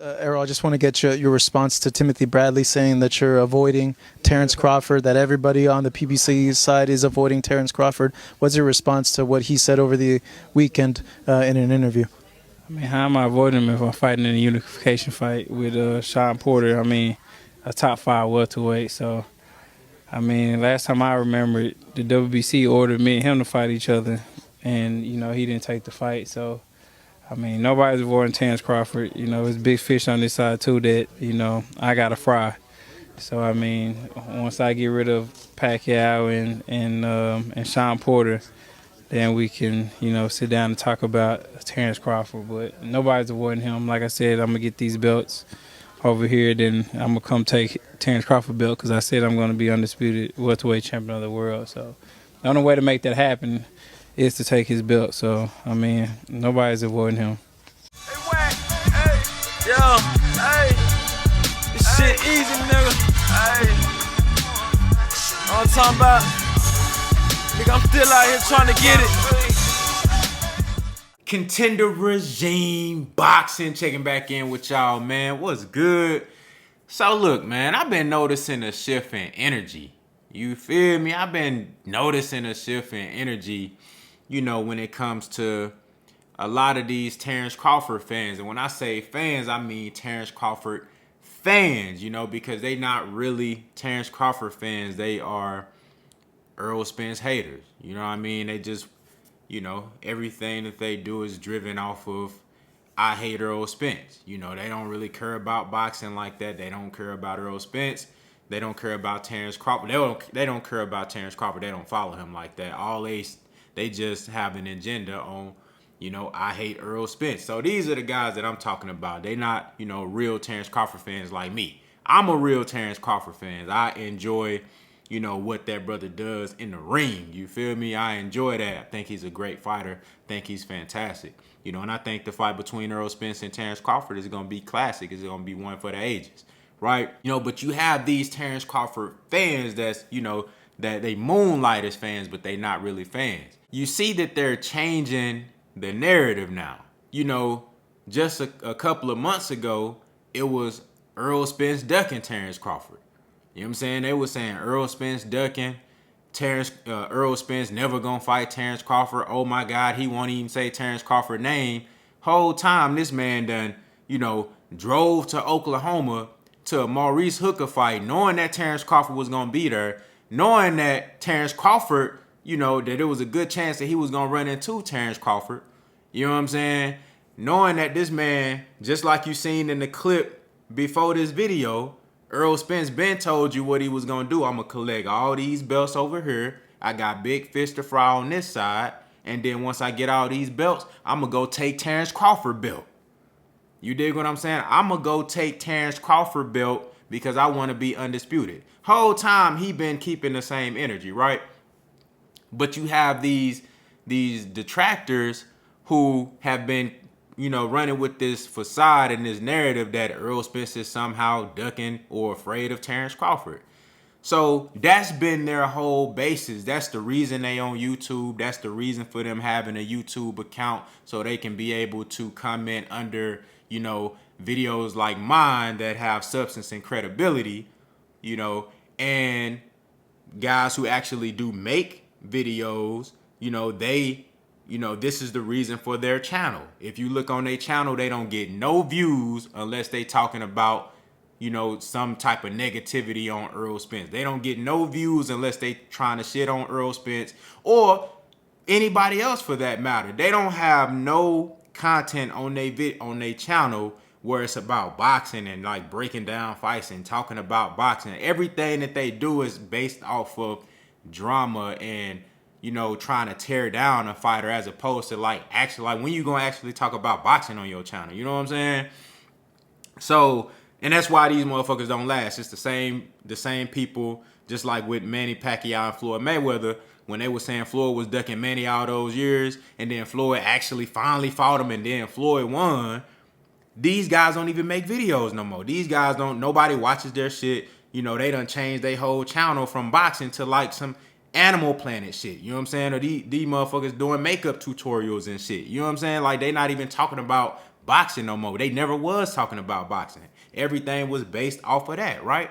Errol, I just want to get your response to Timothy Bradley saying that you're avoiding Terence Crawford, that everybody on the PBC side is avoiding Terence Crawford. What's your response to what he said over the weekend in an interview? I mean, how am I avoiding him if I'm fighting in a unification fight with Sean Porter? I mean, a top 5 welterweight. So, I mean, last time I remember, the WBC ordered me and him to fight each other, and he didn't take the fight. So, I mean, nobody's avoiding Terence Crawford. There's big fish on this side too that I got to fry. So, I mean, once I get rid of Pacquiao and Sean Porter, then we can, sit down and talk about Terence Crawford. But nobody's avoiding him. Like I said, I'm going to get these belts over here. Then I'm going to come take Terence Crawford belt because I said I'm going to be undisputed welterweight champion of the world. So the only way to make that happen is to take his belt. So, I mean, nobody's avoiding him. Hey, Wack. Hey. Yo. Hey. This shit easy, nigga. Hey. Know what I'm talking about? Nigga, I'm still out here trying to get it. Contender Regime Boxing checking back in with y'all, man. What's good? So look, man, I've been noticing a shift in energy. You feel me? I've been noticing a shift in energy, when it comes to a lot of these Terence Crawford fans. And when I say fans, I mean Terence Crawford fans, because they not really Terence Crawford fans. They are Errol Spence haters. You know what I mean? They just, everything that they do is driven off of, I hate Errol Spence. They don't really care about boxing like that. They don't care about Errol Spence. They don't care about Terence Crawford. They don't care about Terence Crawford. They don't follow him like that. They just have an agenda on, I hate Errol Spence. So these are the guys that I'm talking about. They not, real Terence Crawford fans like me. I'm a real Terence Crawford fan. I enjoy what that brother does in the ring. You feel me? I enjoy that. I think he's a great fighter. I think he's fantastic. And I think the fight between Errol Spence and Terence Crawford is going to be classic. It's going to be one for the ages, right? But you have these Terence Crawford fans that's, that they moonlight as fans, but they not really fans. You see that they're changing the narrative now. Just a couple of months ago, it was Errol Spence ducking Terence Crawford. You know what I'm saying? They were saying Errol Spence ducking, Errol Spence never gonna fight Terence Crawford. Oh my God, he won't even say Terence Crawford's name. Whole time this man done, drove to Oklahoma to a Maurice Hooker fight, knowing that Terence Crawford was gonna be there, knowing that Terence Crawford, that it was a good chance that he was gonna run into Terence Crawford. You know what I'm saying? Knowing that this man, just like you seen in the clip before this video, Errol Spence been told you what he was going to do. I'm going to collect all these belts over here. I got big fish to fry on this side. And then once I get all these belts, I'm going to go take Terence Crawford belt. You dig what I'm saying? I'm going to go take Terence Crawford belt because I want to be undisputed. Whole time he been keeping the same energy, right? But you have these detractors who have been running with this facade and this narrative that Errol Spence is somehow ducking or afraid of Terence Crawford. So that's been their whole basis. That's the reason they on YouTube. That's the reason for them having a YouTube account so they can be able to comment under, videos like mine that have substance and credibility, and guys who actually do make videos, this is the reason for their channel. If you look on their channel, they don't get no views unless they talking about, some type of negativity on Errol Spence. They don't get no views unless they trying to shit on Errol Spence or anybody else for that matter. They don't have no content on their channel where it's about boxing and like breaking down fights and talking about boxing. Everything that they do is based off of drama and trying to tear down a fighter as opposed to when you gonna actually talk about boxing on your channel. You know what I'm saying? So, and that's why these motherfuckers don't last. It's the same people, just like with Manny Pacquiao and Floyd Mayweather, when they were saying Floyd was ducking Manny all those years, and then Floyd actually finally fought him, and then Floyd won. These guys don't even make videos no more. These guys nobody watches their shit. They done changed their whole channel from boxing to like some Animal Planet shit, you know what I'm saying? Or these motherfuckers doing makeup tutorials and shit, you know what I'm saying? Like, they not even talking about boxing no more. They never was talking about boxing. Everything was based off of that, right?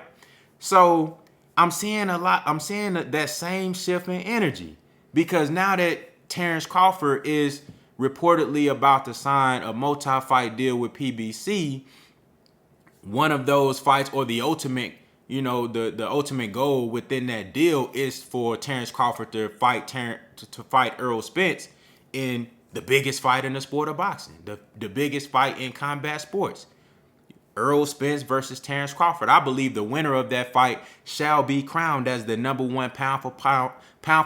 So I'm seeing that same shift in energy, because now that Terence Crawford is reportedly about to sign a multi-fight deal with PBC, one of those fights, or the ultimate, the ultimate goal within that deal, is for Terence Crawford to fight Errol Spence in the biggest fight in the sport of boxing, the biggest fight in combat sports. Errol Spence versus Terence Crawford. I believe the winner of that fight shall be crowned as the #1 pound for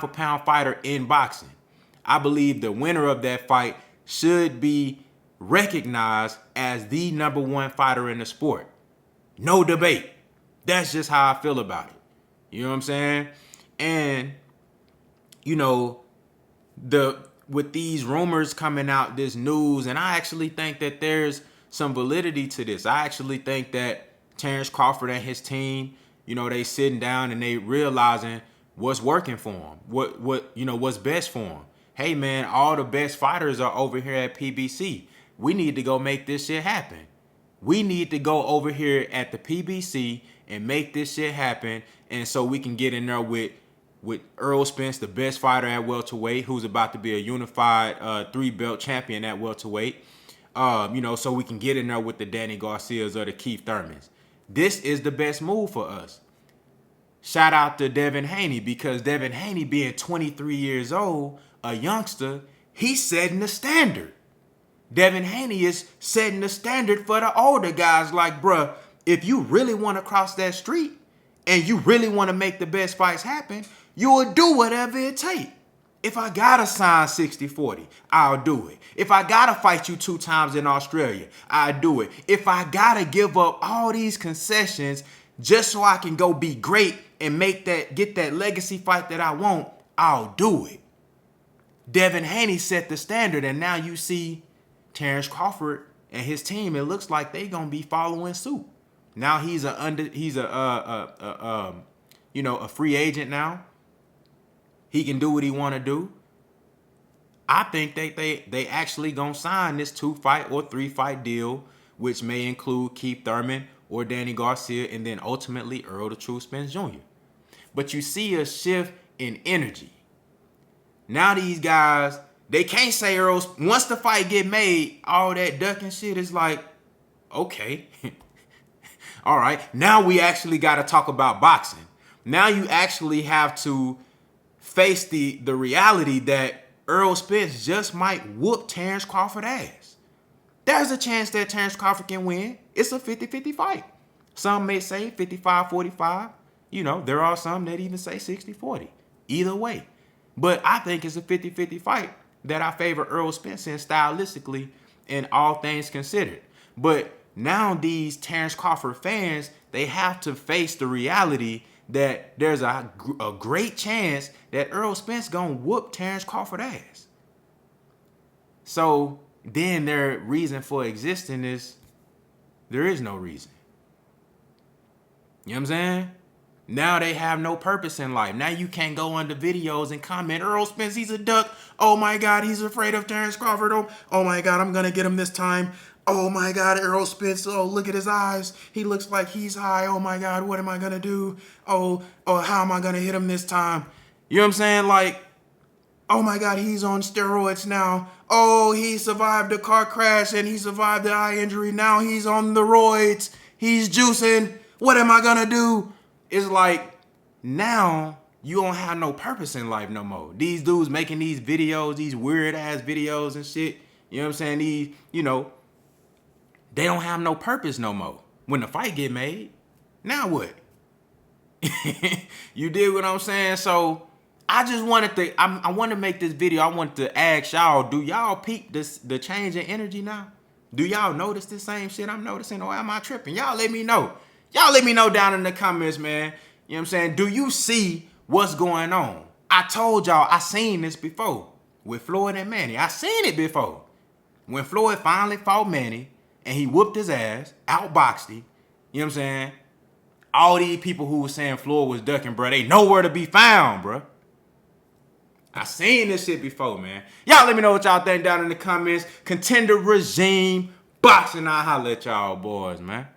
pound fighter in boxing. I believe the winner of that fight should be recognized as the #1 fighter in the sport. No debate. That's just how I feel about it. You know what I'm saying? And, with these rumors coming out, this news, and I actually think that there's some validity to this. I actually think that Terence Crawford and his team, they sitting down and they realizing what's working for them, what's best for them. Hey man, all the best fighters are over here at PBC. We need to go make this shit happen. We need to go over here at the PBC and make this shit happen, and so we can get in there with Errol Spence, the best fighter at welterweight, who's about to be a unified 3-belt champion at welterweight. So we can get in there with the Danny Garcias or the Keith Thurmans. This is the best move for us. Shout out to Devin Haney, because Devin Haney, being 23 years old, a youngster, he's setting the standard. Devin Haney is setting the standard for the older guys. Like, bruh, if you really want to cross that street and you really want to make the best fights happen, you will do whatever it takes. If I gotta sign 60-40, I'll do it. If I gotta fight you 2 times in Australia, I'll do it. If I gotta give up all these concessions just so I can go be great and get that legacy fight that I want, I'll do it. Devin Haney set the standard, and now you see Terence Crawford and his team. It looks like they gonna be following suit. Now he's a free agent now. He can do what he want to do. I think they actually gonna sign this 2-fight or 3-fight deal, which may include Keith Thurman or Danny Garcia, and then ultimately Errol the True Spence Jr. But you see a shift in energy. Now these guys, they can't say Errol. Once the fight get made, all that ducking shit is like, okay, all right. Now we actually got to talk about boxing. Now you actually have to face the reality that Errol Spence just might whoop Terence Crawford ass. There's a chance that Terence Crawford can win. It's a 50-50 fight. Some may say 55-45. There are some that even say 60-40. Either way. But I think it's a 50-50 fight that I favor Errol Spence in stylistically and all things considered. But now these Terence Crawford fans, they have to face the reality that there's a great chance that Errol Spence gonna whoop Terence Crawford ass. So then their reason for existing is there is no reason. You know what I'm saying? Now they have no purpose in life. Now you can't go under videos and comment, Errol Spence, he's a duck. Oh my God, he's afraid of Terence Crawford. Oh my God, I'm gonna get him this time. Oh my God, Errol Spence, oh, look at his eyes. He looks like he's high. Oh my God, what am I gonna do? Oh, how am I gonna hit him this time? You know what I'm saying? Like, oh my God, he's on steroids now. Oh, he survived a car crash and he survived the eye injury. Now he's on the roids. He's juicing. What am I gonna do? It's like, now you don't have no purpose in life no more. These dudes making these videos, these weird ass videos and shit. You know what I'm saying? These, they don't have no purpose no more. When the fight get made, now what? You dig what I'm saying? So I just wanted to, I want to make this video. I want to ask y'all, do y'all peep the change in energy now? Do y'all notice the same shit I'm noticing, or am I tripping? Y'all let me know. Y'all let me know down in the comments, man. You know what I'm saying? Do you see what's going on? I told y'all I seen this before with Floyd and Manny. I seen it before. When Floyd finally fought Manny and he whooped his ass, outboxed him, you know what I'm saying? All these people who were saying Floyd was ducking, bro, they nowhere to be found, bro. I seen this shit before, man. Y'all let me know what y'all think down in the comments. Contender regime boxing. I'll holler at y'all boys, man.